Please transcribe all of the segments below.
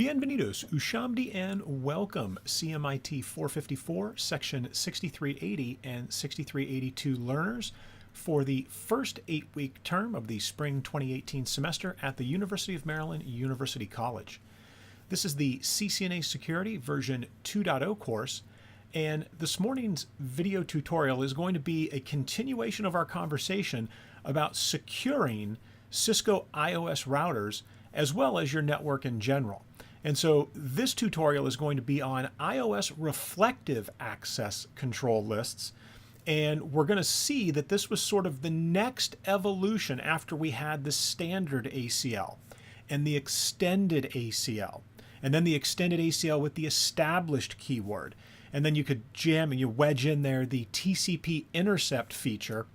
Bienvenidos, Ushamdi, and welcome CMIT 454, Section 6380 and 6382 learners for the first 8-week term of the spring 2018 semester at the University of Maryland University College. This is the CCNA Security version 2.0 course, and this morning's video tutorial is going to be a continuation of our conversation about securing Cisco IOS routers as well as your network in general. And so this tutorial is going to be on iOS Reflexive Access Control Lists, and we're going to see that this was sort of the next evolution after we had the standard ACL and the extended ACL, and then the extended ACL with the established keyword. And then you could jam and you wedge in there the TCP intercept feature.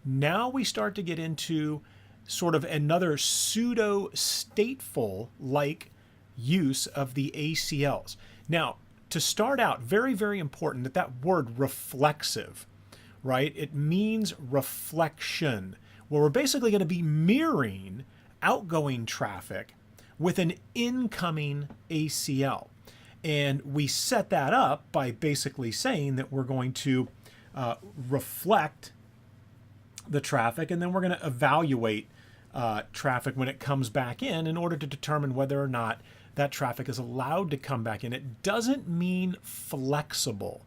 Now we start to get into sort of another pseudo-stateful like use of the ACLs. Now, to start out, very, very important that word reflexive, right? It means reflection. Well, we're basically going to be mirroring outgoing traffic with an incoming ACL. And we set that up by basically saying that we're going to reflect the traffic, and then we're going to evaluate traffic when it comes back in order to determine whether or not that traffic is allowed to come back in. It doesn't mean flexible,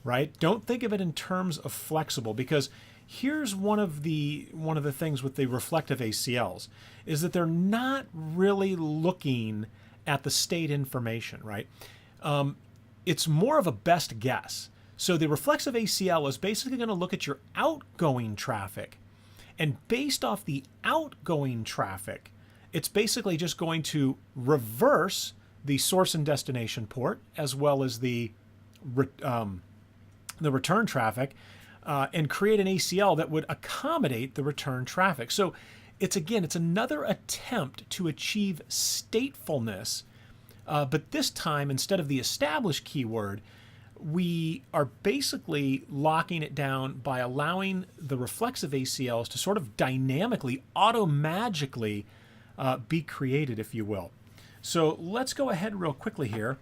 right? Don't think of it in terms of flexible, because here's one of the things with the reflective ACLs is that they're not really looking at the state information, right? It's more of a best guess. So the reflexive ACL is basically going to look at your outgoing traffic, and based off the outgoing traffic, it's basically just going to reverse the source and destination port as well as the return traffic and create an ACL that would accommodate the return traffic. So it's another attempt to achieve statefulness, but this time, instead of the established keyword, we are basically locking it down by allowing the reflexive ACLs to sort of dynamically, automagically be created, if you will. So let's go ahead real quickly here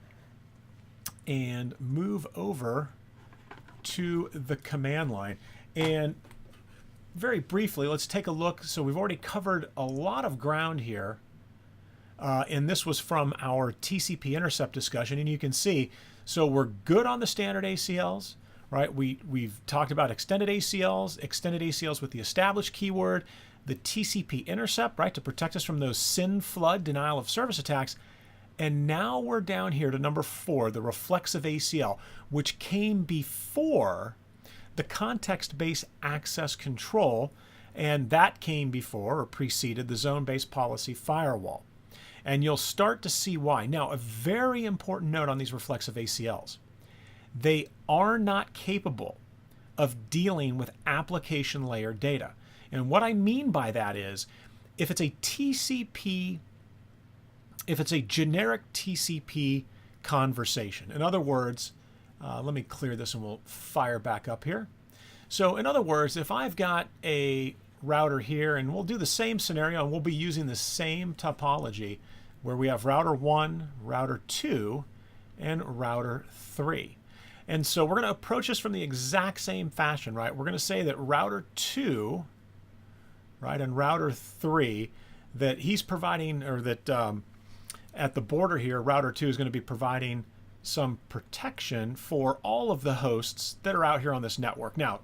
and move over to the command line. And very briefly, let's take a look. So we've already covered a lot of ground here. And this was from our TCP intercept discussion. And you can see, so we're good on the standard ACLs, right? We've talked about extended ACLs with the established keyword, the TCP intercept, right, to protect us from those SYN flood denial of service attacks. And now we're down here to number 4, the reflexive ACL, which came before the context-based access control, and that came before or preceded the zone-based policy firewall. And you'll start to see why. Now, a very important note on these reflexive ACLs. They are not capable of dealing with application layer data. And what I mean by that is, if it's a generic TCP conversation, in other words, let me clear this and we'll fire back up here. So in other words, if I've got a router here, and we'll do the same scenario, and we'll be using the same topology where we have router 1, router 2, and router 3. And so we're going to approach this from the exact same fashion, right? We're going to say that router 2, right, and router 3, that he's providing, or that at the border here, router 2 is going to be providing some protection for all of the hosts that are out here on this network. Now,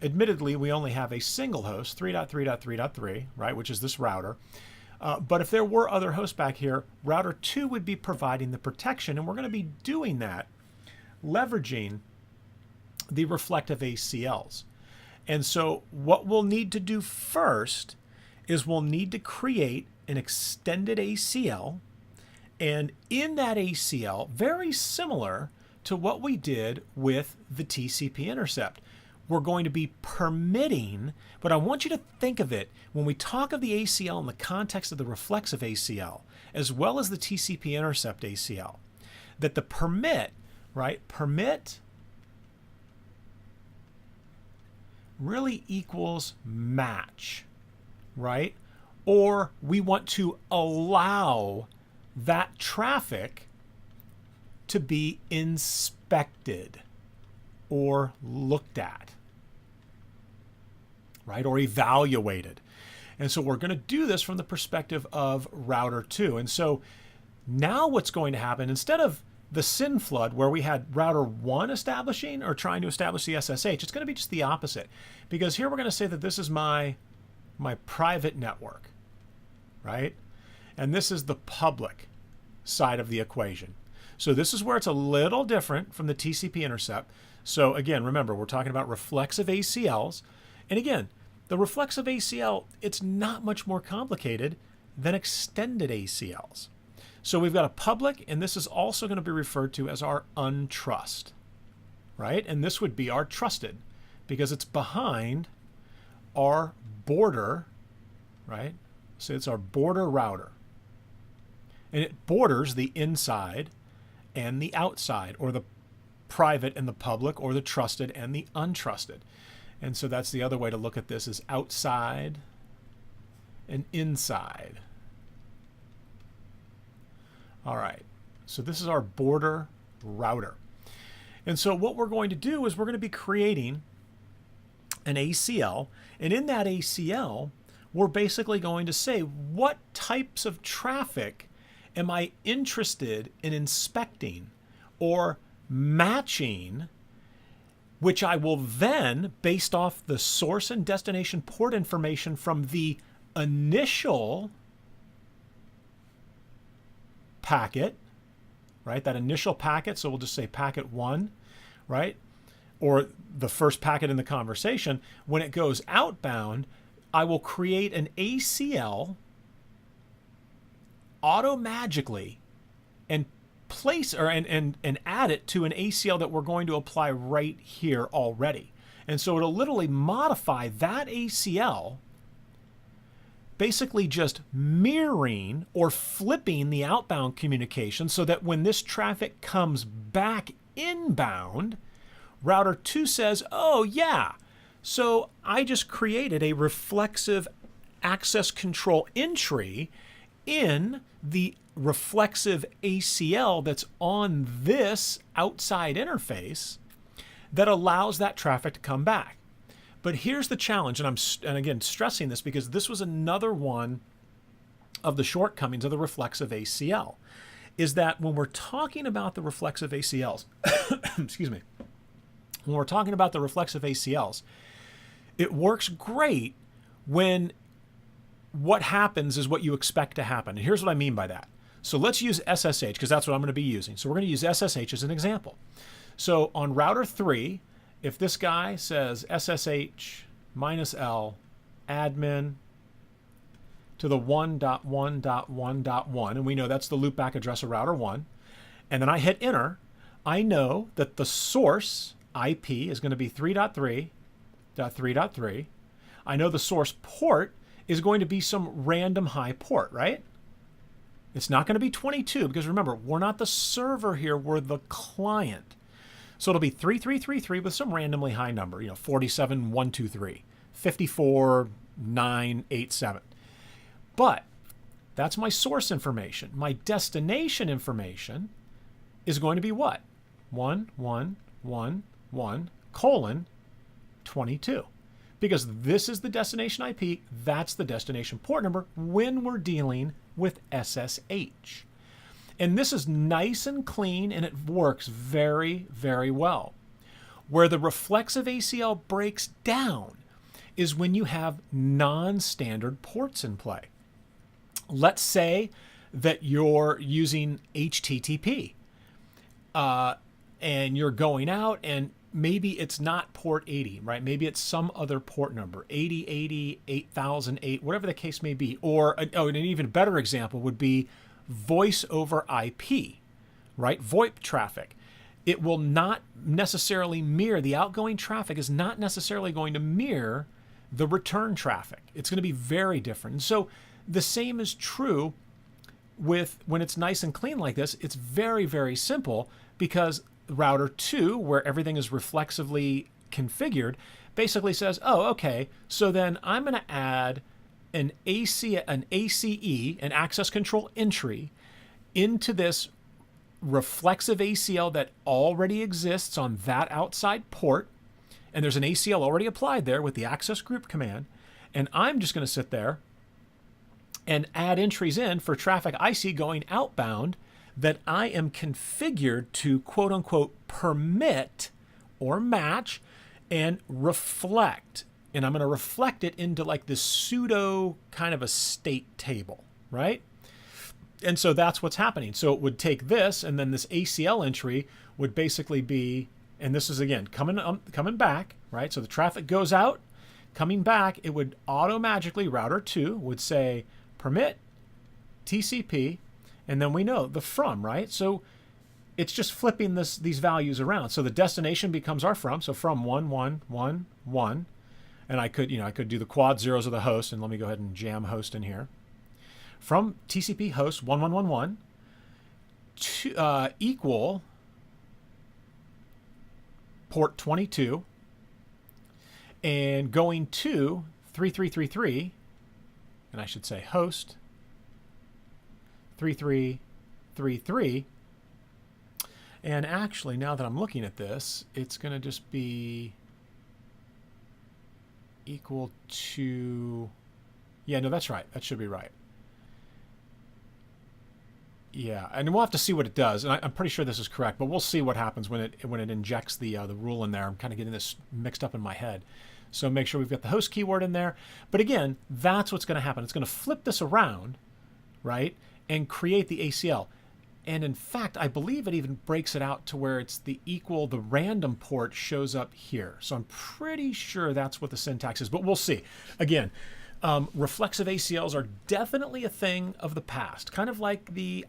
admittedly, we only have a single host, 3.3.3.3, right, which is this router. But if there were other hosts back here, router 2 would be providing the protection, and we're going to be doing that leveraging the reflective ACLs. And so what we'll need to do first is we'll need to create an extended ACL, and in that ACL, very similar to what we did with the TCP intercept, we're going to be permitting, but I want you to think of it when we talk of the ACL in the context of the reflexive ACL, as well as the TCP intercept ACL, that the permit, right, permit really equals match, right? Or we want to allow that traffic to be inspected or looked at, right? Or evaluated. And so we're going to do this from the perspective of router 2. And so now what's going to happen, instead of the SYN flood where we had router 1 establishing or trying to establish the SSH, it's going to be just the opposite. Because here we're going to say that this is my private network, right? And this is the public side of the equation. So this is where it's a little different from the TCP intercept. So again, remember, we're talking about reflexive ACLs. And again, the reflexive ACL, it's not much more complicated than extended ACLs. So we've got a public, and this is also going to be referred to as our untrust, right? And this would be our trusted because it's behind our border, right? So it's our border router. And it borders the inside and the outside, or the private and the public, or the trusted and the untrusted. And so that's the other way to look at this, is outside and inside. All right, so this is our border router. And so what we're going to do is we're going to be creating an ACL, and in that ACL, we're basically going to say, what types of traffic am I interested in inspecting or matching, which I will then, based off the source and destination port information from the initial packet, right? That initial packet, so we'll just say packet 1, right? Or the first packet in the conversation. When it goes outbound, I will create an ACL auto-magically and place or and add it to an ACL that we're going to apply right here already. And so it'll literally modify that ACL, basically just mirroring or flipping the outbound communication so that when this traffic comes back inbound, router 2 says, oh yeah, so I just created a reflexive access control entry in the reflexive ACL that's on this outside interface that allows that traffic to come back. But here's the challenge, and again stressing this because this was another one of the shortcomings of the reflexive ACL, is that when we're talking about the reflexive ACLs, excuse me, when we're talking about the reflexive ACLs, it works great when what happens is what you expect to happen. And here's what I mean by that. So let's use SSH because that's what I'm going to be using. So we're going to use SSH as an example. So on router 3, if this guy says SSH -L admin to the 1.1.1.1, and we know that's the loopback address of router 1, and then I hit enter, I know that the source IP is going to be 3.3.3.3. I know the source port is going to be some random high port, right? It's not going to be 22 because remember, we're not the server here, we're the client. So it'll be 3333 with some randomly high number, 47123, 54987. But that's my source information. My destination information is going to be what? 1111:22. Because this is the destination IP, that's the destination port number when we're dealing with SSH. And this is nice and clean and it works very, very well. Where the reflexive ACL breaks down is when you have non-standard ports in play. Let's say that you're using HTTP and you're going out and maybe it's not port 80, right? Maybe it's some other port number, 8080, 8008, whatever the case may be. Or an even better example would be voice over IP, right? VoIP traffic. It will not necessarily mirror, the outgoing traffic is not necessarily going to mirror the return traffic. It's going to be very different. And so the same is true with when it's nice and clean like this. It's very, very simple because router 2, where everything is reflexively configured, basically says, oh, okay, so then I'm going to add an ACE, an access control entry into this reflexive ACL that already exists on that outside port. And there's an ACL already applied there with the access group command. And I'm just going to sit there and add entries in for traffic I see going outbound that I am configured to quote unquote permit or match and reflect. And I'm going to reflect it into like this pseudo kind of a state table, right? And so that's what's happening. So it would take this, and then this ACL entry would basically be, and this is again coming back, right? So the traffic goes out, coming back, it would auto-magically, router 2 would say permit TCP, and then we know the from, right? So it's just flipping these values around. So the destination becomes our from. So from 1, 1, 1, 1. And I could do the quad zeros of the host, and let me go ahead and jam host in here. From TCP host 1111 to equal port 22 and going to 3333, and I should say host 3333. And actually, now that I'm looking at this, it's going to just be equal to, yeah, no, that's right. That should be right. Yeah, and we'll have to see what it does. And I'm pretty sure this is correct, but we'll see what happens when it injects the rule in there. I'm kind of getting this mixed up in my head. So make sure we've got the host keyword in there. But again, that's what's going to happen. It's going to flip this around, right, and create the ACL. And in fact, I believe it even breaks it out to where it's the random port shows up here. So I'm pretty sure that's what the syntax is, but we'll see. Again, reflexive ACLs are definitely a thing of the past, kind of like the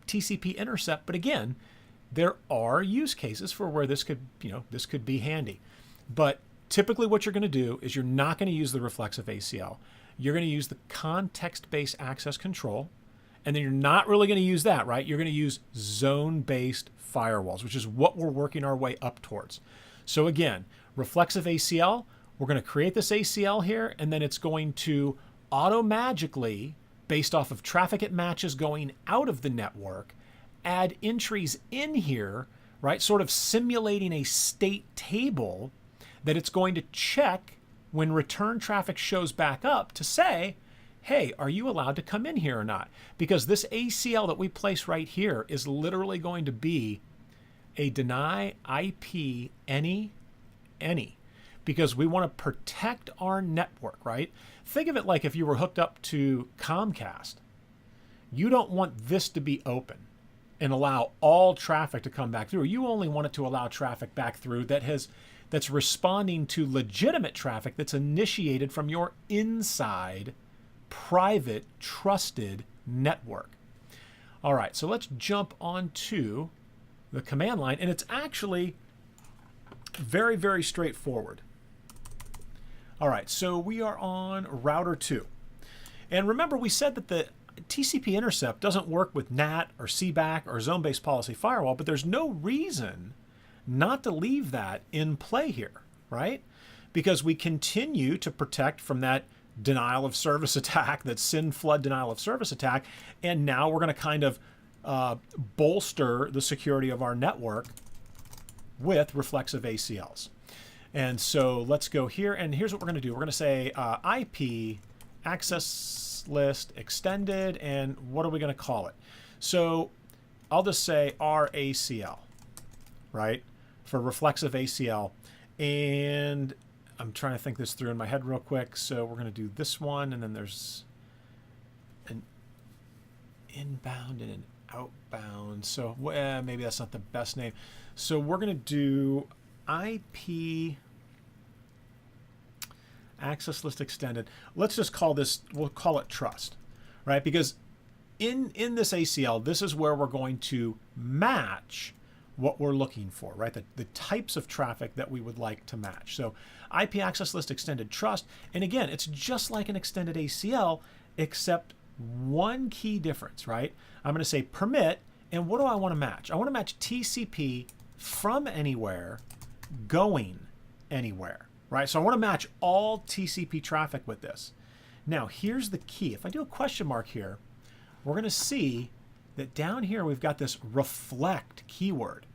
TCP intercept. But again, there are use cases for where this could be handy. But typically what you're going to do is you're not going to use the reflexive ACL. You're going to use the context-based access control. And then you're not really going to use that, right? You're going to use zone-based firewalls, which is what we're working our way up towards. So again, reflexive ACL, we're going to create this ACL here, and then it's going to auto-magically, based off of traffic it matches going out of the network, add entries in here, right? Sort of simulating a state table that it's going to check when return traffic shows back up to say, hey, are you allowed to come in here or not? Because this ACL that we place right here is literally going to be a deny IP any, because we want to protect our network, right? Think of it like if you were hooked up to Comcast. You don't want this to be open and allow all traffic to come back through. You only want it to allow traffic back through that's responding to legitimate traffic that's initiated from your inside private, trusted network. All right, so let's jump onto the command line, and it's actually very, very straightforward. All right, so we are on router 2. And remember, we said that the TCP intercept doesn't work with NAT or CBAC or zone-based policy firewall, but there's no reason not to leave that in play here, right? Because we continue to protect from that denial of service attack, that SYN flood denial of service attack, and now we're going to kind of bolster the security of our network with reflexive ACLs. And so let's go here, and here's what we're going to do. We're going to say IP access list extended, and what are we going to call it? So I'll just say RACL, right, for reflexive ACL. And I'm trying to think this through in my head real quick. So we're going to do this one, and then there's an inbound and an outbound. So maybe that's not the best name. So we're going to do IP access list extended. Let's just call this, we'll call it trust, right? Because in this ACL, this is where we're going to match what we're looking for, right? The types of traffic that we would like to match. So IP access list extended trust. And again, it's just like an extended ACL, except one key difference, right? I'm going to say permit, and what do I want to match? I want to match TCP from anywhere going anywhere, right? So I want to match all TCP traffic with this. Now, here's the key. If I do a question mark here, we're going to see that down here we've got this reflect keyword.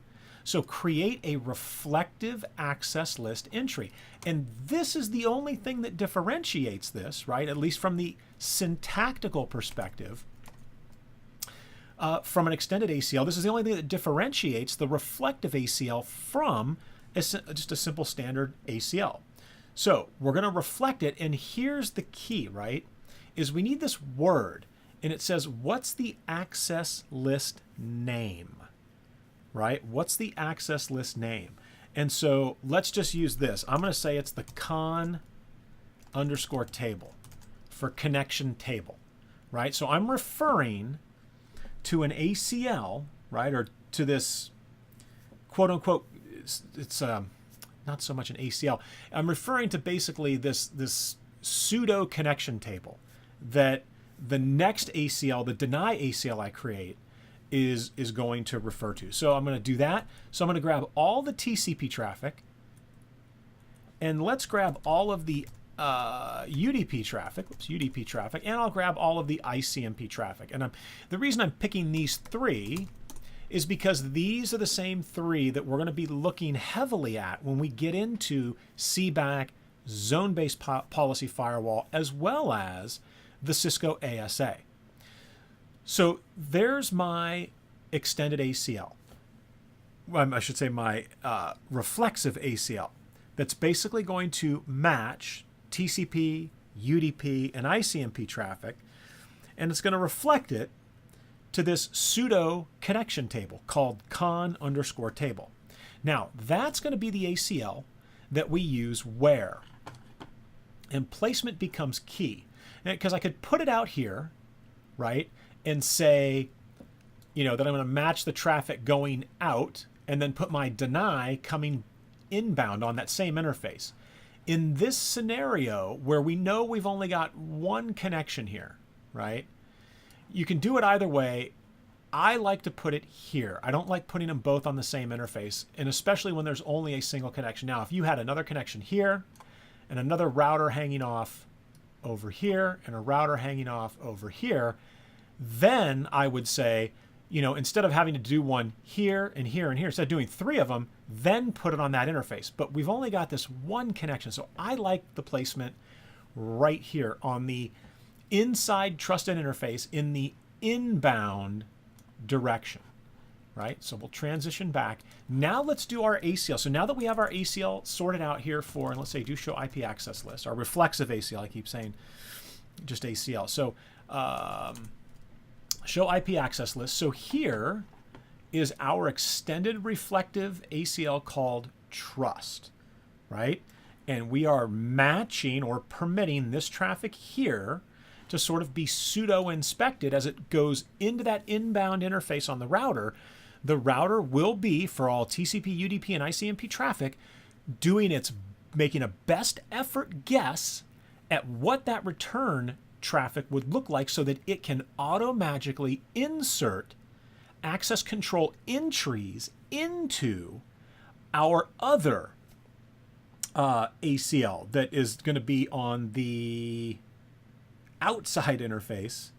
So create a reflective access list entry. And this is the only thing that differentiates this, right? At least from the syntactical perspective, from an extended ACL. This is the only thing that differentiates the reflective ACL from just a simple standard ACL. So we're going to reflect it, and here's the key, right? Is we need this word, and it says, what's the access list name, right? What's the access list name? And so let's just use this. I'm going to say it's the con underscore table for connection table, right? So I'm referring to an ACL, right? Or to this quote unquote, it's not so much an ACL. I'm referring to basically this pseudo connection table that the next ACL, the deny ACL I create, is going to refer to. So I'm going to do that. So I'm going to grab all the TCP traffic, and let's grab all of the UDP traffic, and I'll grab all of the ICMP traffic. And the reason I'm picking these three is because these are the same three that we're going to be looking heavily at when we get into CBAC, zone-based policy firewall, as well as the Cisco ASA. So there's my extended ACL. I should say my reflexive ACL. That's basically going to match TCP, UDP, and ICMP traffic, and it's going to reflect it to this pseudo connection table called con underscore table. Now, that's going to be the ACL that we use where? And placement becomes key. Because I could put it out here, right, and say, that I'm going to match the traffic going out and then put my deny coming inbound on that same interface. In this scenario where we know we've only got one connection here, right, you can do it either way. I like to put it here. I don't like putting them both on the same interface, and especially when there's only a single connection. Now, if you had another connection here and another router hanging off over here and a router hanging off over here, then I would say, instead of having to do one here and here and here, instead of doing three of them, then put it on that interface. But we've only got this one connection. So I like the placement right here on the inside trusted interface in the inbound direction, right? So we'll transition back. Now let's do our ACL. So now that we have our ACL sorted out here for, and let's say do show IP access list, our reflexive ACL, I keep saying just ACL. So show IP access list. So here is our extended reflective ACL called trust, right? And we are matching or permitting this traffic here to sort of be pseudo inspected as it goes into that inbound interface on the router. The router will be, for all TCP, UDP, and ICMP traffic, making a best effort guess at what that return traffic would look like so that it can auto-magically insert access control entries into our other ACL that is going to be on the outside interface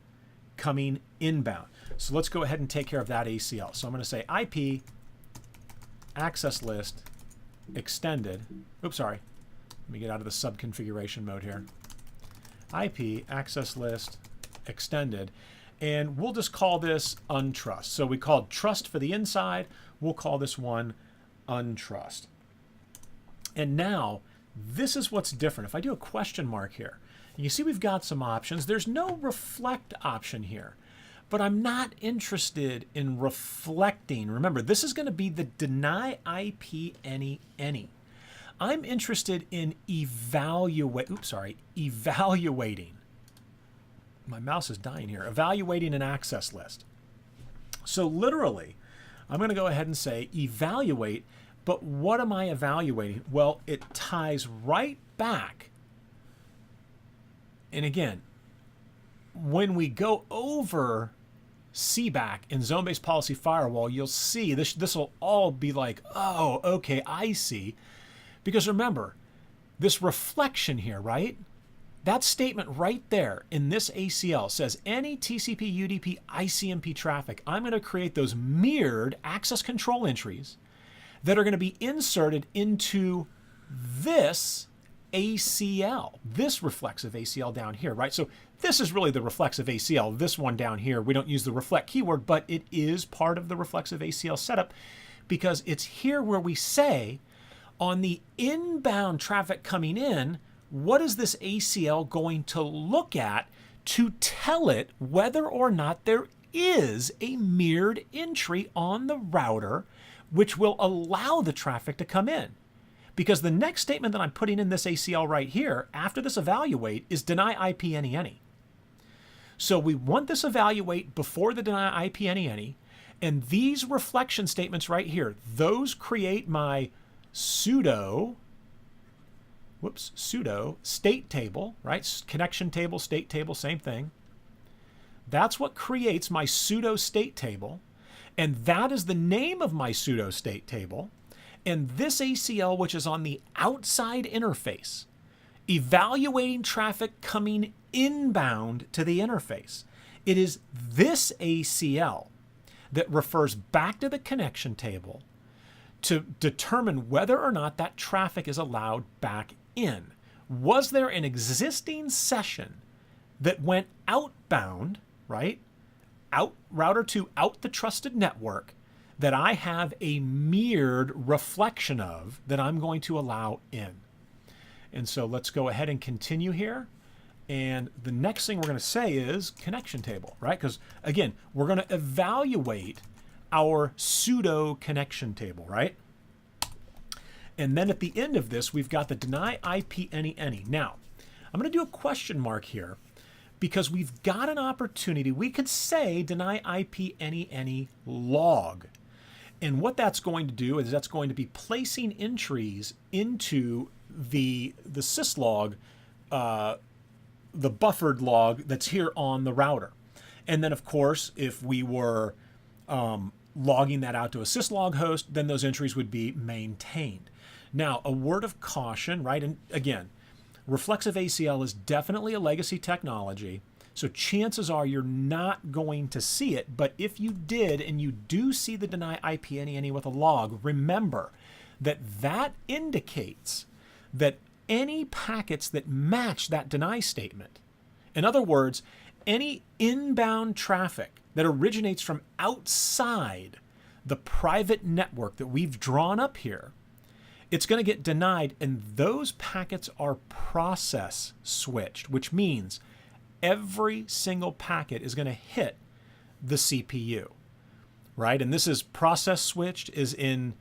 coming inbound. So let's go ahead and take care of that ACL. So I'm going to say IP access list extended. Oops, sorry. Let me get out of the subconfiguration mode here. IP access list extended. And we'll just call this untrust. So we called trust for the inside. We'll call this one untrust. And now, this is what's different. If I do a question mark here, you see we've got some options. There's no reflect option here, but I'm not interested in reflecting. Remember, this is going to be the deny IP any. I'm interested in evaluating. My mouse is dying here. Evaluating an access list. So literally, I'm going to go ahead and say evaluate, but what am I evaluating? Well, it ties right back. And again, when we go over CBAC and zone-based policy firewall, you'll see this will all be like, oh, okay, I see. Because remember, this reflection here, right? That statement right there in this ACL says any TCP, UDP, ICMP traffic, I'm going to create those mirrored access control entries that are going to be inserted into this ACL, this reflexive ACL down here, right? So this is really the reflexive ACL. This one down here, we don't use the reflect keyword, but it is part of the reflexive ACL setup because it's here where we say on the inbound traffic coming in, what is this ACL going to look at to tell it whether or not there is a mirrored entry on the router which will allow the traffic to come in? Because the next statement that I'm putting in this ACL right here, after this evaluate, is deny IP any. So we want this evaluate before the deny IP any, and these reflection statements right here, those create my pseudo state table, right? Connection table, state table, same thing. That's what creates my pseudo state table. And that is the name of my pseudo state table. And this ACL, which is on the outside interface, evaluating traffic coming inbound to the interface. It is this ACL that refers back to the connection table to determine whether or not that traffic is allowed back in. Was there an existing session that went outbound, right? Out router 2, out the trusted network, that I have a mirrored reflection of that I'm going to allow in. And so let's go ahead and continue here. And the next thing we're going to say is connection table, right? Because again, we're going to evaluate our pseudo connection table, right? And then at the end of this, we've got the deny IP any. Now, I'm going to do a question mark here because we've got an opportunity. We could say deny IP any log. And what that's going to do is that's going to be placing entries into the syslog, the buffered log that's here on the router. And then, of course, if we were logging that out to a syslog host, then those entries would be maintained. Now, a word of caution, right? And again, Reflexive ACL is definitely a legacy technology, so chances are you're not going to see it. But if you did and you do see the deny IP any with a log, remember that that indicates that any packets that match that deny statement, in other words, any inbound traffic that originates from outside the private network that we've drawn up here, it's going to get denied, and those packets are process switched, which means every single packet is going to hit the CPU, right? And this is process switched is in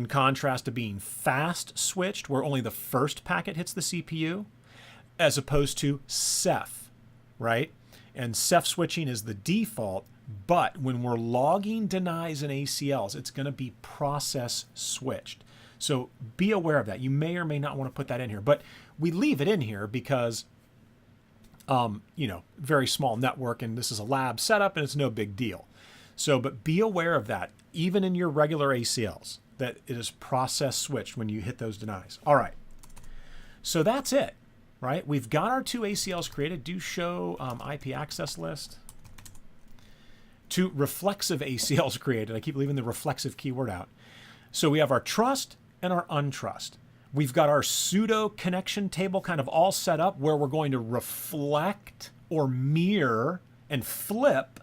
contrast to being fast switched, where only the first packet hits the CPU, as opposed to Ceph, right? And Ceph switching is the default, but when we're logging denies and ACLs, it's going to be process switched. So be aware of that. You may or may not want to put that in here, but we leave it in here because, very small network, and this is a lab setup, and it's no big deal. So, but be aware of that, even in your regular ACLs, that it is process switched when you hit those denies. All right. So that's it, right? We've got our two ACLs created. Do show IP access list. Two reflexive ACLs created. I keep leaving the reflexive keyword out. So we have our trust and our untrust. We've got our pseudo connection table kind of all set up where we're going to reflect or mirror and flip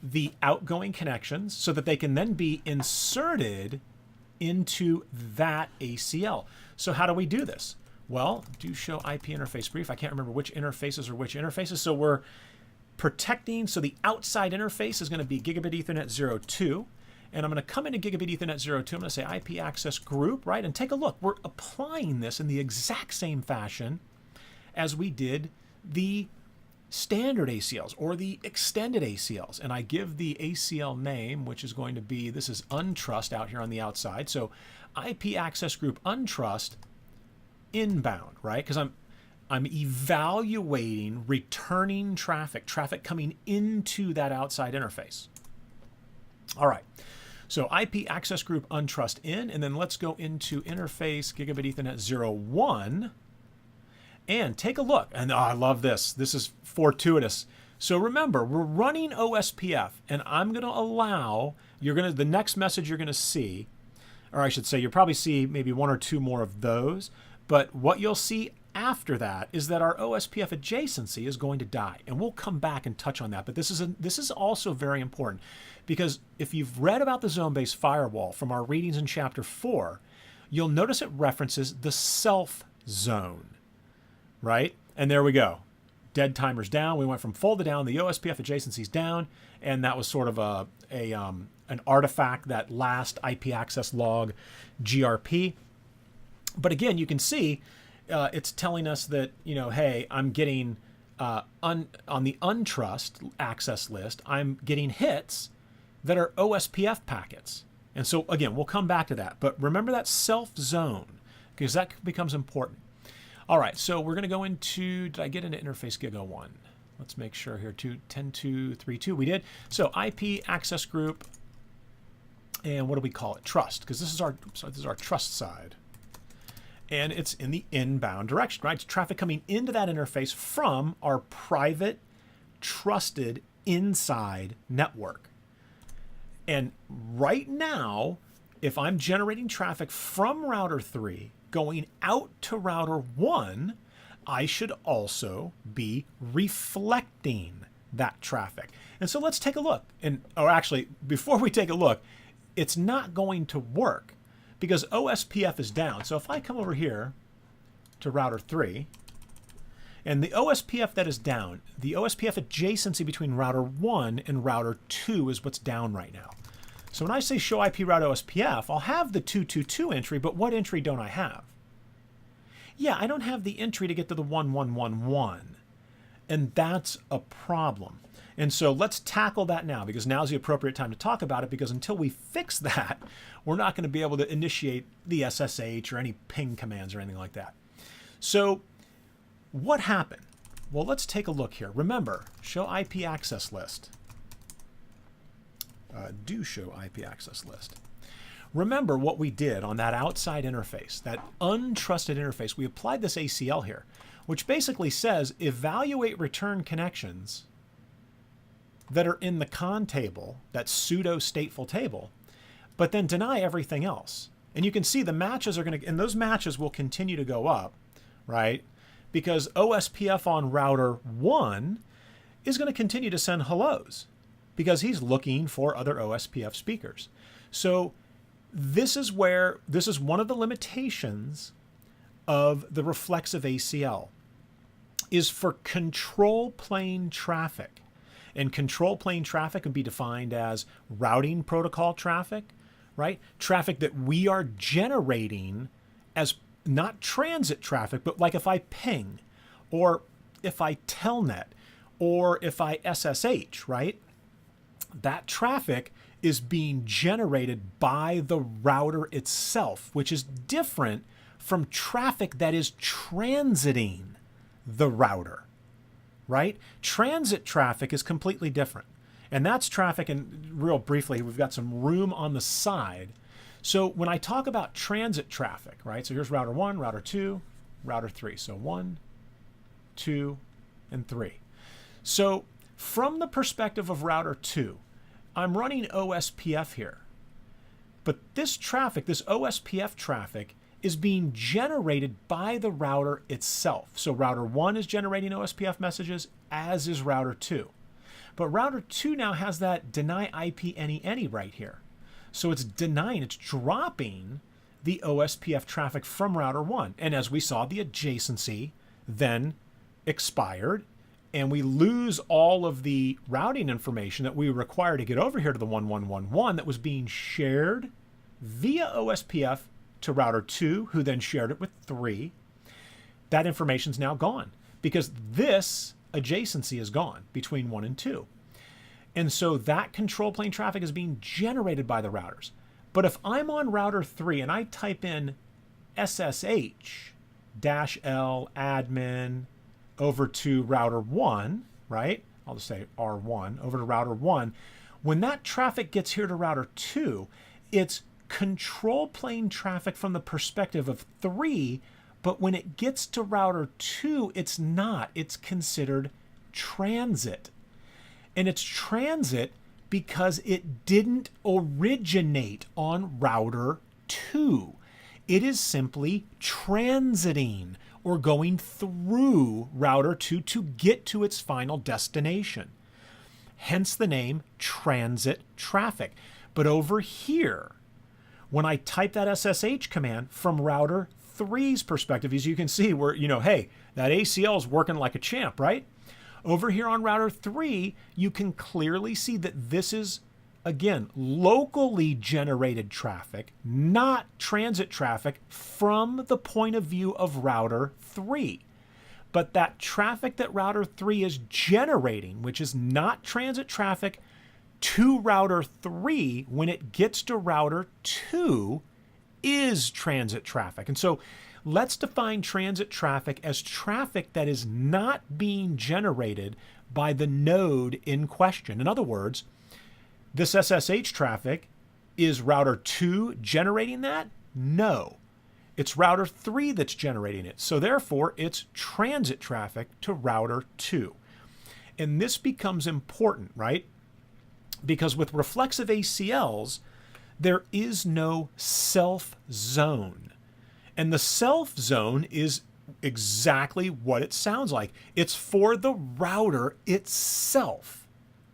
the outgoing connections so that they can then be inserted into that ACL. So how do we do this? Well, do show IP interface brief. I can't remember which interfaces are which interfaces. So we're protecting, so the outside interface is going to be gigabit Ethernet 02. And I'm going to come into gigabit Ethernet 02. I'm going to say IP access group, right? And take a look. We're applying this in the exact same fashion as we did the standard ACLs or the extended ACLs. And I give the ACL name, which is going to be, this is untrust out here on the outside. So IP access group untrust inbound, right? Because I'm evaluating returning traffic coming into that outside interface. All right. So IP access group untrust in, and then let's go into interface gigabit Ethernet 01. And take a look. And oh, I love this. This is fortuitous. So remember, we're running OSPF, and I'm going to allow, the next message you're going to see, or I should say, you'll probably see maybe one or two more of those. But what you'll see after that is that our OSPF adjacency is going to die. And we'll come back and touch on that. But this is also very important, because if you've read about the zone-based firewall from our readings in Chapter 4, you'll notice it references the self zone, right? And there we go. Dead timer's down. We went from full to down. The OSPF adjacency's down. And that was sort of an artifact, that last IP access log GRP. But again, you can see it's telling us that, hey, I'm getting on the untrust access list, I'm getting hits that are OSPF packets. And so again, we'll come back to that. But remember that self zone, because that becomes important. All right, so we're going to go into, did I get into interface gig 01? Let's make sure here, 102.32, we did. So IP access group, and what do we call it? Trust, because this is our trust side. And it's in the inbound direction, right? It's traffic coming into that interface from our private, trusted inside network. And right now, if I'm generating traffic from router 3 going out to router 1, I should also be reflecting that traffic. And so let's take a look. Or actually, before we take a look, it's not going to work because OSPF is down. So if I come over here to router 3, and the OSPF that is down, the OSPF adjacency between router 1 and router 2 is what's down right now. So when I say show IP route OSPF, I'll have the 222 entry, but what entry don't I have? Yeah, I don't have the entry to get to the 1111. And that's a problem. And so let's tackle that now, because now's the appropriate time to talk about it, because until we fix that, we're not going to be able to initiate the SSH or any ping commands or anything like that. So what happened? Well, let's take a look here. Remember, show IP access list. Do show IP access list. Remember what we did on that outside interface, that untrusted interface. We applied this ACL here, which basically says evaluate return connections that are in the con table, that pseudo-stateful table, but then deny everything else. And you can see the matches are going to, and those matches will continue to go up, right? Because OSPF on router 1 is going to continue to send hellos because he's looking for other OSPF speakers. So this is one of the limitations of the Reflexive ACL, is for control plane traffic. And control plane traffic would be defined as routing protocol traffic, right? Traffic that we are generating as not transit traffic, but like if I ping, or if I telnet, or if I SSH, right? That traffic is being generated by the router itself, which is different from traffic that is transiting the router, right? Transit traffic is completely different. And that's traffic, and real briefly, we've got some room on the side. So when I talk about transit traffic, right? So here's router 1, router 2, router 3. So 1, 2, and 3. So from the perspective of router 2, I'm running OSPF here. But this traffic, this OSPF traffic, is being generated by the router itself. So router 1 is generating OSPF messages, as is router 2. But router 2 now has that deny IP any right here. So it's denying, it's dropping the OSPF traffic from router 1. And as we saw, the adjacency then expired, and we lose all of the routing information that we require to get over here to the 1111 that was being shared via OSPF to router 2, who then shared it with 3. That information's now gone because this adjacency is gone between 1 and 2. And so that control plane traffic is being generated by the routers. But if I'm on router 3 and I type in SSH -L admin over to router 1, right? I'll just say R1 over to router 1. When that traffic gets here to router 2, it's control plane traffic from the perspective of 3, But when it gets to router 2, it's not. It's considered transit. And it's transit because it didn't originate on router 2. It is simply transiting or going through router 2 to get to its final destination. Hence the name transit traffic. But over here, when I type that SSH command from router 3's perspective, as you can see, where, hey, that ACL is working like a champ, right? Over here on router 3, you can clearly see that this is, again, locally generated traffic, not transit traffic from the point of view of router 3. But that traffic that router 3 is generating, which is not transit traffic to router 3, when it gets to router 2, is transit traffic. And so let's define transit traffic as traffic that is not being generated by the node in question. In other words, this SSH traffic, is router 2 generating that? No. It's router 3 that's generating it. So therefore, it's transit traffic to router 2. And this becomes important, right? Because with reflexive ACLs, there is no self zone. And the self zone is exactly what it sounds like. It's for the router itself,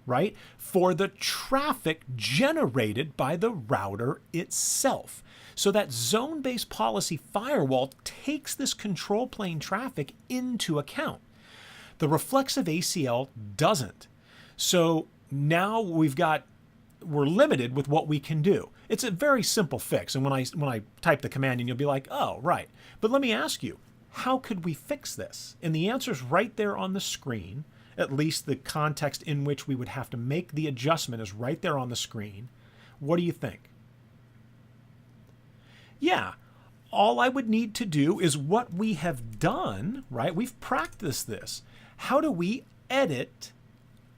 right? For the traffic generated by the router itself. So that zone-based policy firewall takes this control plane traffic into account. The reflexive ACL doesn't. So now we're limited with what we can do. It's a very simple fix. And when I type the command in, you'll be like, oh, right. But let me ask you, how could we fix this? And the answer is right there on the screen. At least the context in which we would have to make the adjustment is right there on the screen. What do you think? Yeah, all I would need to do is what we have done, right? We've practiced this. How do we edit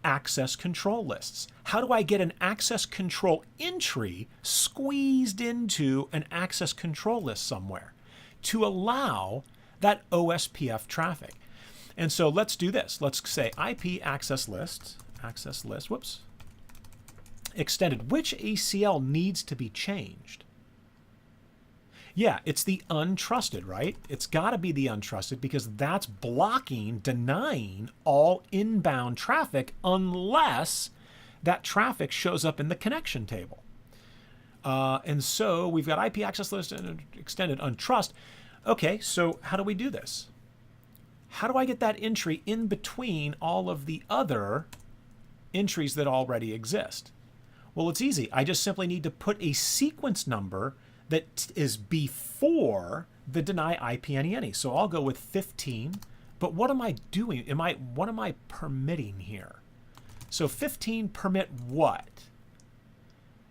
access control lists? How do I get an access control entry squeezed into an access control list somewhere to allow that OSPF traffic? And so let's do this. Let's say IP access list, whoops, extended. Which ACL needs to be changed? Yeah, it's the untrusted, right? It's got to be the untrusted because that's blocking, denying all inbound traffic unless that traffic shows up in the connection table. And so we've got IP access list and extended untrust. Okay, so how do we do this? How do I get that entry in between all of the other entries that already exist? Well, it's easy. I just simply need to put a sequence number that is before the deny IP any. So I'll go with 15. But what am I doing? What am I permitting here? So 15 permit what?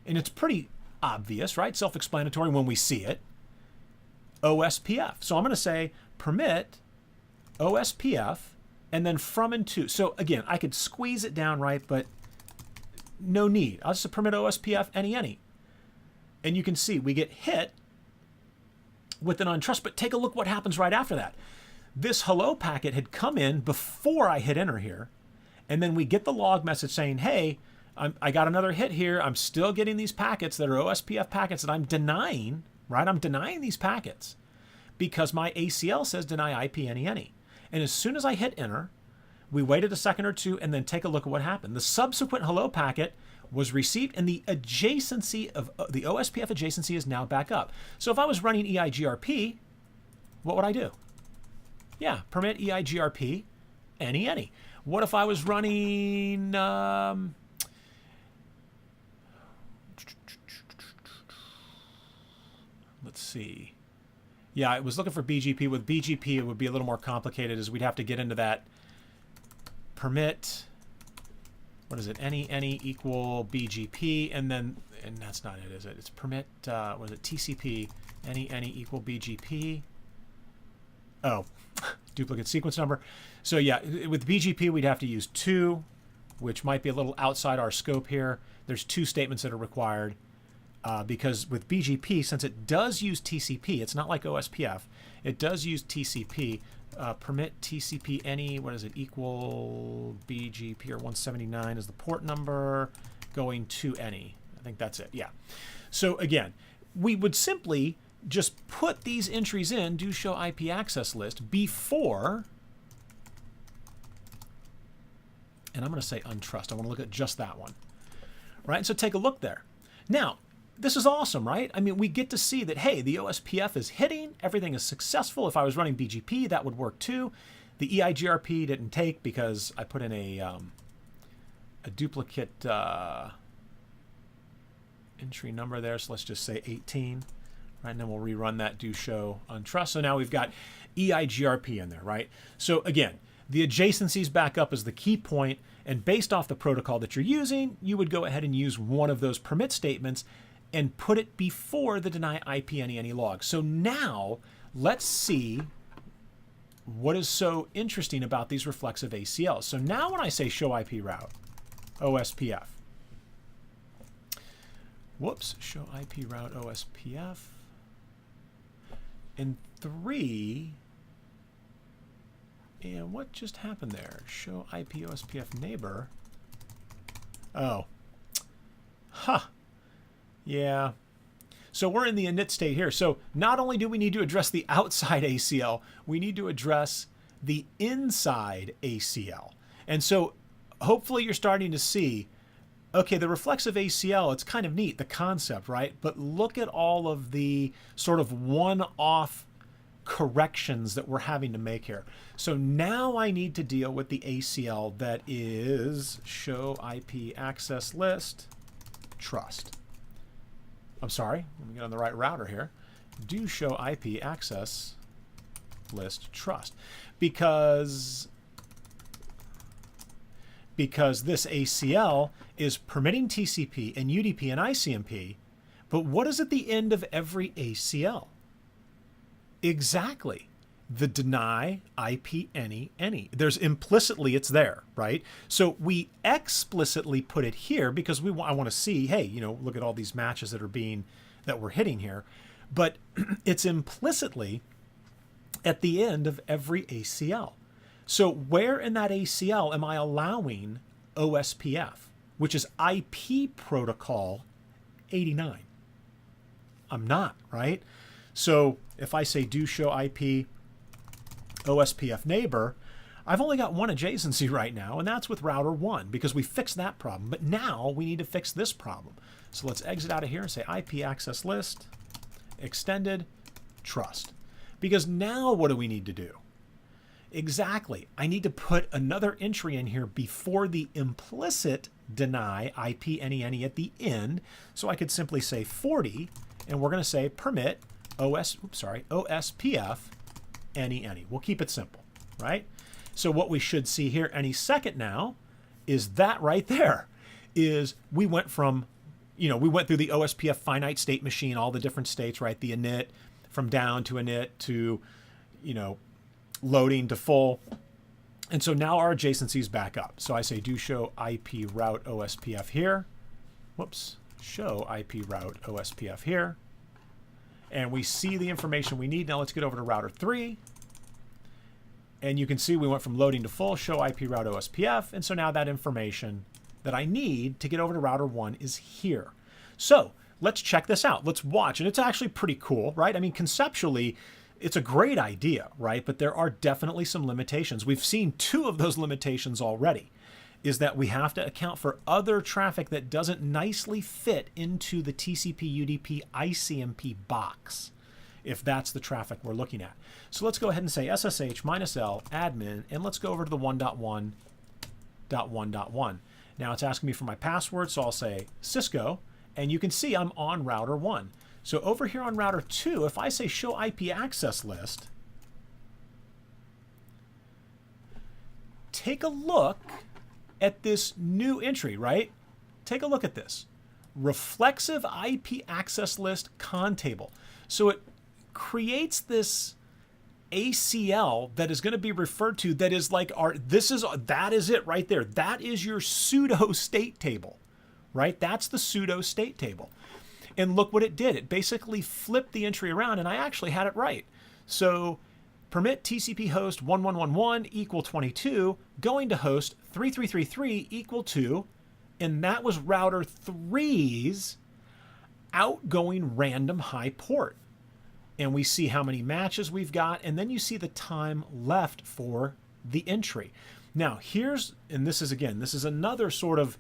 And it's pretty obvious, right? Self-explanatory when we see it. OSPF. So I'm going to say permit OSPF and then from and to. So again, I could squeeze it down, right? But no need. I'll just permit OSPF any. And you can see we get hit with an untrust, but take a look what happens right after that. This hello packet had come in before I hit enter here. And then we get the log message saying, hey, I got another hit here. I'm still getting these packets that are OSPF packets that I'm denying, right? I'm denying these packets because my ACL says deny IP any. And as soon as I hit enter, we waited a second or two and then take a look at what happened. The subsequent hello packet was received and the adjacency of the OSPF adjacency is now back up. So if I was running EIGRP, what would I do? Yeah, permit EIGRP any. What if I was running let's see. Yeah, I was looking for BGP. With BGP, it would be a little more complicated as we'd have to get into that permit. What is it? Any equal BGP, and that's not it, is it? It's permit. What is it? TCP. Any equal BGP. Oh, duplicate sequence number. So yeah, with BGP, we'd have to use 2, which might be a little outside our scope here. There's 2 statements that are required because with BGP, since it does use TCP, it's not like OSPF. it does use TCP. Permit TCP any, what is it, equal BGP or 179 is the port number, going to any. I think that's it, yeah. So again, we would simply just put these entries in, do show IP access list before, and I'm going to say untrust. I want to look at just that one, right? And so take a look there. Now, this is awesome, right? I mean, we get to see that, hey, the OSPF is hitting, everything is successful. If I was running BGP, that would work too. The EIGRP didn't take because I put in a duplicate entry number there, so let's just say 18, right? And then we'll rerun that do show untrust. So now we've got EIGRP in there, right? So again, the adjacencies back up is the key point, and based off the protocol that you're using, you would go ahead and use one of those permit statements and put it before the deny IP any log. So now let's see what is so interesting about these reflexive ACLs. So now when I say show IP route, OSPF, whoops, show IP route OSPF, in 3, and what just happened there? Show IP OSPF neighbor. Oh, huh. Yeah. So we're in the init state here. So not only do we need to address the outside ACL, we need to address the inside ACL. And so hopefully you're starting to see, okay, the reflexive ACL, it's kind of neat, the concept, right? But look at all of the sort of one-off corrections that we're having to make here. So now I need to deal with the ACL that is show IP access list trust. I'm sorry, let me get on the right router here. Do show IP access list trust, because this ACL is permitting TCP and UDP and ICMP, but what is at the end of every ACL? Exactly. The deny IP any. There's implicitly it's there, right? So we explicitly put it here because I want to see, hey, you know, look at all these matches that we're hitting here, but it's implicitly at the end of every ACL. So where in that ACL am I allowing OSPF, which is IP protocol 89? I'm not, right? So if I say do show IP OSPF neighbor, I've only got one adjacency right now, and that's with router 1 because we fixed that problem. But now we need to fix this problem. So let's exit out of here and say IP access list extended trust. Because now what do we need to do? Exactly. I need to put another entry in here before the implicit deny IP any at the end. So I could simply say 40, and we're going to say permit OSPF any. We'll keep it simple, right? So what we should see here any second now is that right there is we went from, we went through the OSPF finite state machine, all the different states, right? The init from down to init to, loading to full. And so now our adjacency is back up. So I say do show IP route OSPF here. Whoops, show IP route OSPF here. And we see the information we need. Now let's get over to router 3. And you can see we went from loading to full, show IP route OSPF. And so now that information that I need to get over to router 1 is here. So let's check this out. Let's watch. And it's actually pretty cool, right? I mean, conceptually, it's a great idea, right? But there are definitely some limitations. We've seen 2 of those limitations already, is that we have to account for other traffic that doesn't nicely fit into the TCP UDP ICMP box, if that's the traffic we're looking at. So let's go ahead and say SSH -L admin, and let's go over to the 1.1.1.1. Now it's asking me for my password, so I'll say Cisco, and you can see I'm on router 1. So over here on router 2, if I say show IP access list, take a look at this new entry, right? Take a look at this. Reflexive IP access list con table. So it creates this ACL that is going to be referred to that is like that is it right there. That is your pseudo state table, right? That's the pseudo state table. And look what it did. It basically flipped the entry around, and I actually had it right. So permit TCP host 1111 equal 22 going to host 3333 equal 2, and that was router 3's outgoing random high port. And we see how many matches we've got, and then you see the time left for the entry. Now here's, and this is again, this is another sort of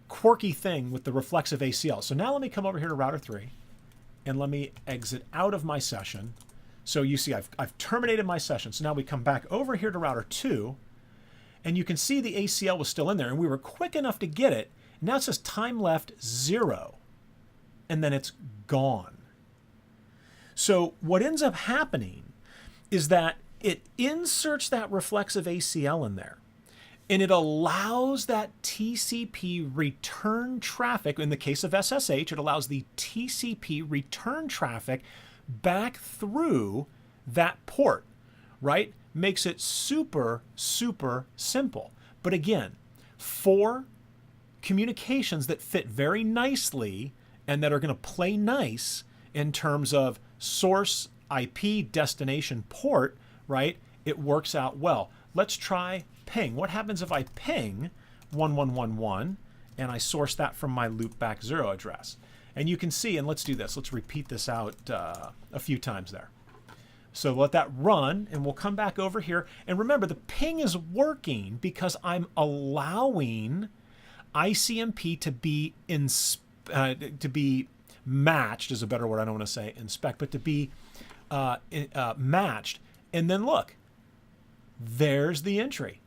quirky thing with the reflexive ACL. So now let me come over here to router 3 and let me exit out of my session. So you see I've terminated my session. So now we come back over here to router 2, and you can see the ACL was still in there, and we were quick enough to get it. Now it says time left 0, and then it's gone. So what ends up happening is that it inserts that reflexive ACL in there, and it allows that TCP return traffic. In the case of SSH, it allows the TCP return traffic back through that port, right? Makes it super, super simple. But again, for communications that fit very nicely and that are going to play nice in terms of source, IP, destination, port, right? It works out well. Let's try ping. What happens if I ping 1111 and I source that from my loopback 0 address? And you can see, and let's do this. Let's repeat this out a few times there. So let that run, and we'll come back over here. And remember, the ping is working because I'm allowing ICMP to be matched is a better word. I don't want to say inspect, but to be matched. And then look, there's the entry,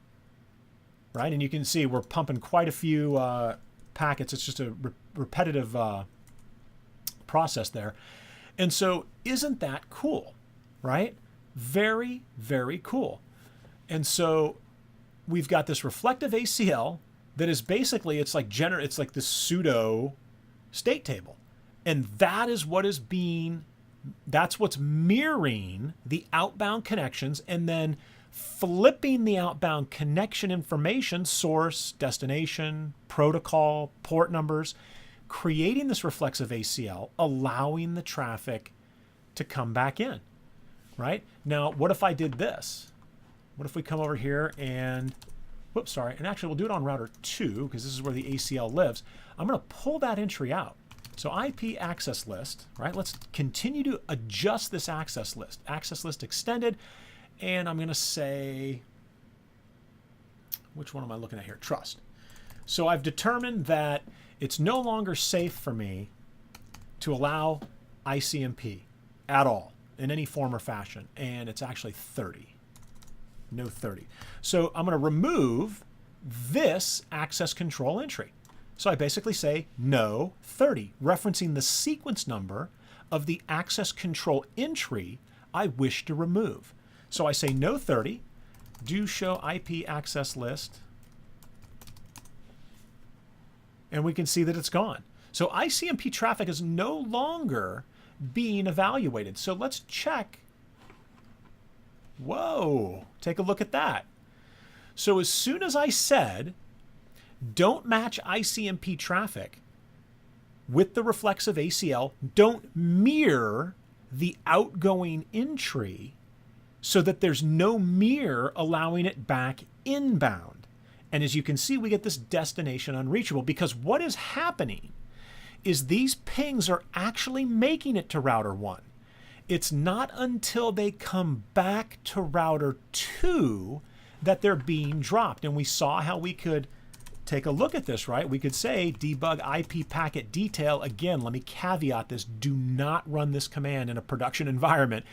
right? And you can see we're pumping quite a few packets. It's just a repetitive process there. And so isn't that cool, right? Very, very cool. And so we've got this reflective ACL that is basically, it's like this pseudo state table. And that is what is being, that's what's mirroring the outbound connections, and then flipping the outbound connection information, source, destination, protocol, port numbers, creating this reflexive ACL, allowing the traffic to come back in, right? Now, what if I did this? What if we come over here and, whoops, sorry, and actually we'll do it on router 2 because this is where the ACL lives. I'm going to pull that entry out. So IP access list, right? Let's continue to adjust this access list. Access list extended, and I'm going to say, which one am I looking at here? Trust. So I've determined that it's no longer safe for me to allow ICMP at all in any form or fashion, and it's actually 30. No 30. So I'm going to remove this access control entry. So I basically say no 30, referencing the sequence number of the access control entry I wish to remove. So I say no 30, do show IP access list, and we can see that it's gone. So ICMP traffic is no longer being evaluated. So let's check. Whoa, take a look at that. So as soon as I said, don't match ICMP traffic with the reflexive ACL, don't mirror the outgoing entry so that there's no mirror allowing it back inbound. And as you can see, we get this destination unreachable, because what is happening is these pings are actually making it to router 1. It's not until they come back to router 2 that they're being dropped. And we saw how we could take a look at this, right? We could say debug IP packet detail. Again, let me caveat this. Do not run this command in a production environment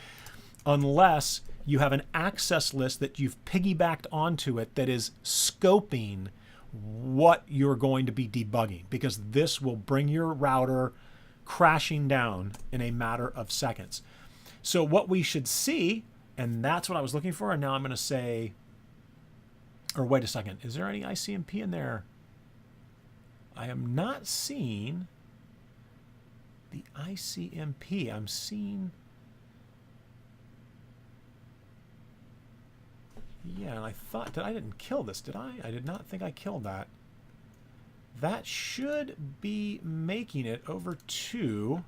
unless you have an access list that you've piggybacked onto it that is scoping what you're going to be debugging, because this will bring your router crashing down in a matter of seconds. So what we should see, and that's what I was looking for, and now I'm going to say, or wait a second, is there any ICMP in there? I am not seeing the ICMP. I'm seeing, yeah, and I thought that I didn't kill this, did I? I did not think I killed that. That should be making it over to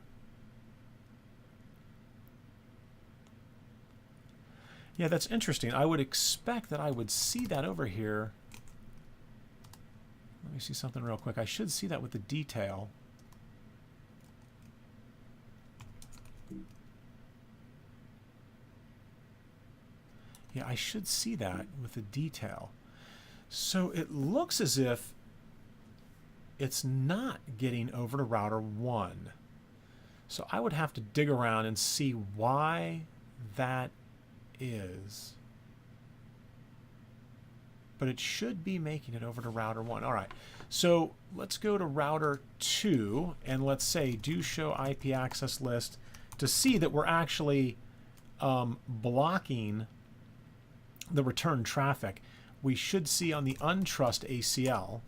Yeah, that's interesting. I would expect that I would see that over here. Let me see something real quick. I should see that with the detail. Yeah, I should see that with the detail. So it looks as if it's not getting over to router 1. So I would have to dig around and see why that is. But it should be making it over to router 1. All right, so let's go to router 2 and let's say do show IP access list to see that we're actually blocking the return traffic. We should see on the untrust ACL,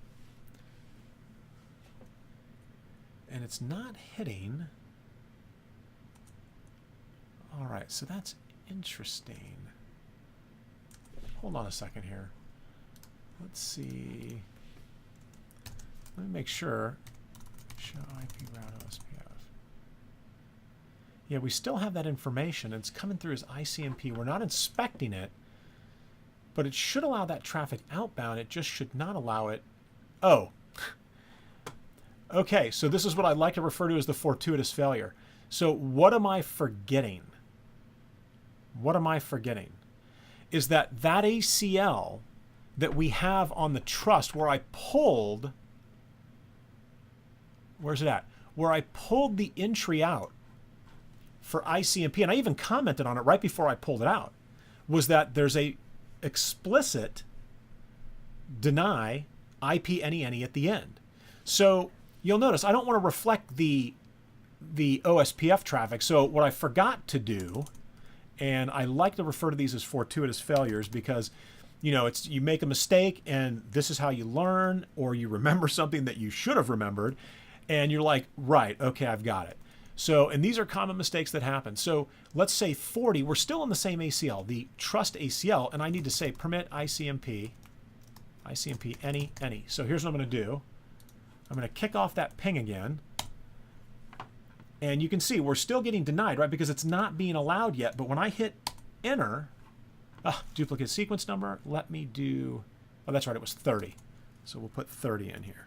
and it's not hitting. All right, so that's interesting. Hold on a second here. Let's see. Let me make sure. Show IP route OSPF. Yeah, we still have that information. It's coming through as ICMP. We're not inspecting it, but it should allow that traffic outbound. It just should not allow it. Oh. Okay, so this is what I'd like to refer to as the fortuitous failure. So what am I forgetting? What am I forgetting? Is that ACL that we have on the trust where I pulled, where's it at? Where I pulled the entry out for ICMP, and I even commented on it right before I pulled it out, was that there's a explicit deny IP any at the end. So you'll notice I don't want to reflect the OSPF traffic. So what I forgot to do, and I like to refer to these as fortuitous failures because, you know, it's you make a mistake and this is how you learn, or you remember something that you should have remembered and you're like, right, okay, I've got it. So, and these are common mistakes that happen. So let's say 40, we're still in the same ACL, the trust ACL, and I need to say permit ICMP any. So here's what I'm going to do. I'm going to kick off that ping again. And you can see we're still getting denied, right? Because it's not being allowed yet. But when I hit enter, duplicate sequence number, let me do, oh, that's right, it was 30. So we'll put 30 in here.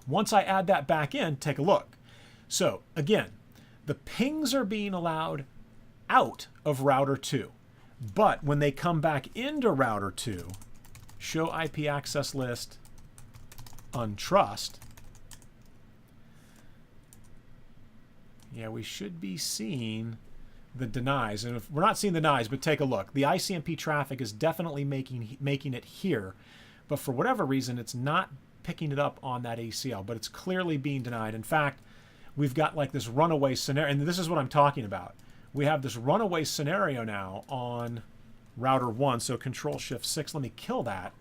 Once I add that back in, take a look. So again, the pings are being allowed out of router 2. But when they come back into router 2, show IP access list, untrust, yeah, we should be seeing the denies. And if we're not seeing the denies, but take a look. The ICMP traffic is definitely making it here. But for whatever reason, it's not picking it up on that ACL, but it's clearly being denied. In fact, we've got like this runaway scenario, and this is what I'm talking about. We have this runaway scenario now on router 1, so Control-Shift-6. Let me kill that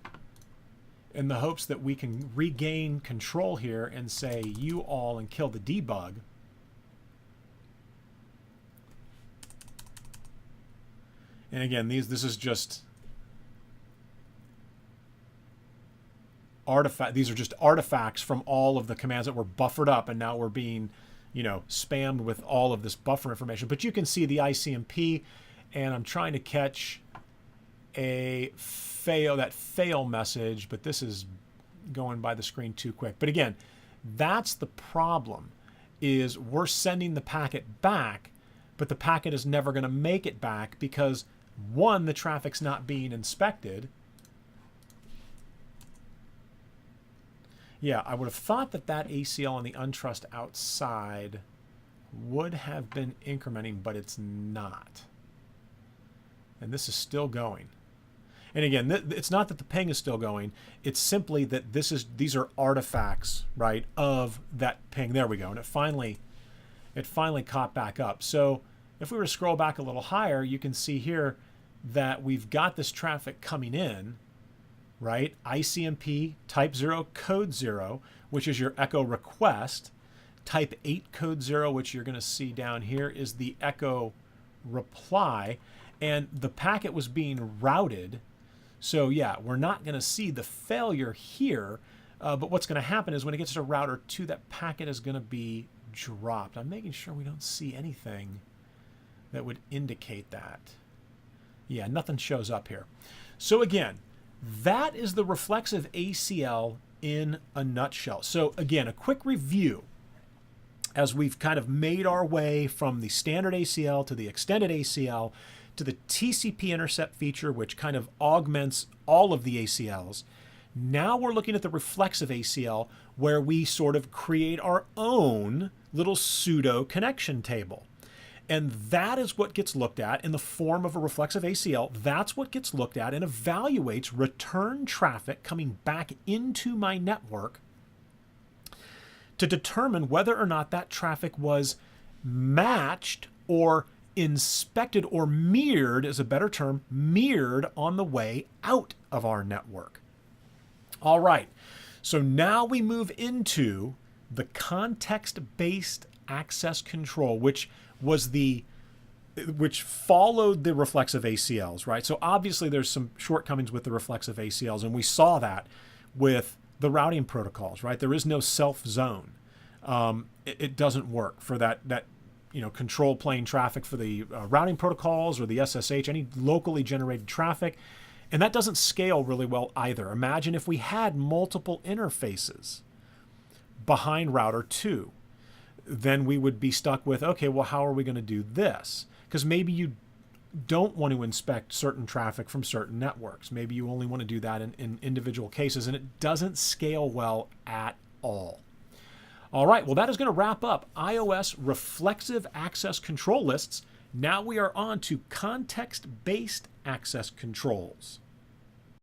in the hopes that we can regain control here and say you all and kill the debug. And again, this is just artifact. These are just artifacts from all of the commands that were buffered up, and now we're being, you know, spammed with all of this buffer information. But you can see the ICMP, and I'm trying to catch a fail message, but this is going by the screen too quick. But again, that's the problem, is we're sending the packet back, but the packet is never going to make it back because, one, the traffic's not being inspected. Yeah, I would have thought that ACL on the untrust outside would have been incrementing, but it's not. And this is still going. And again, it's not that the ping is still going. It's simply that these are artifacts, right, of that ping. There we go. And it finally caught back up. So if we were to scroll back a little higher, you can see here that we've got this traffic coming in, right? ICMP type 0 code 0, which is your echo request. Type 8 code 0, which you're going to see down here, is the echo reply. And the packet was being routed. So yeah, we're not going to see the failure here. But what's going to happen is when it gets to router 2, that packet is going to be dropped. I'm making sure we don't see anything that would indicate that. Yeah, nothing shows up here. So again, that is the reflexive ACL in a nutshell. So again, a quick review as we've kind of made our way from the standard ACL to the extended ACL to the TCP intercept feature, which kind of augments all of the ACLs. Now we're looking at the reflexive ACL, where we sort of create our own little pseudo connection table. And that is what gets looked at in the form of a reflexive ACL. That's what gets looked at and evaluates return traffic coming back into my network to determine whether or not that traffic was matched or inspected, or mirrored is a better term, mirrored on the way out of our network. All right, so now we move into the context-based access control, which followed the reflexive ACLs, right? So obviously there's some shortcomings with the reflexive ACLs, and we saw that with the routing protocols, right? There is no self zone. It doesn't work for that control plane traffic for the routing protocols or the SSH, any locally generated traffic. And that doesn't scale really well either. Imagine if we had multiple interfaces behind router 2. Then we would be stuck with, okay, well, how are we going to do this? Because maybe you don't want to inspect certain traffic from certain networks. Maybe you only want to do that in individual cases, and it doesn't scale well at all. All right, well, that is going to wrap up iOS reflexive access control lists. Now we are on to context-based access controls.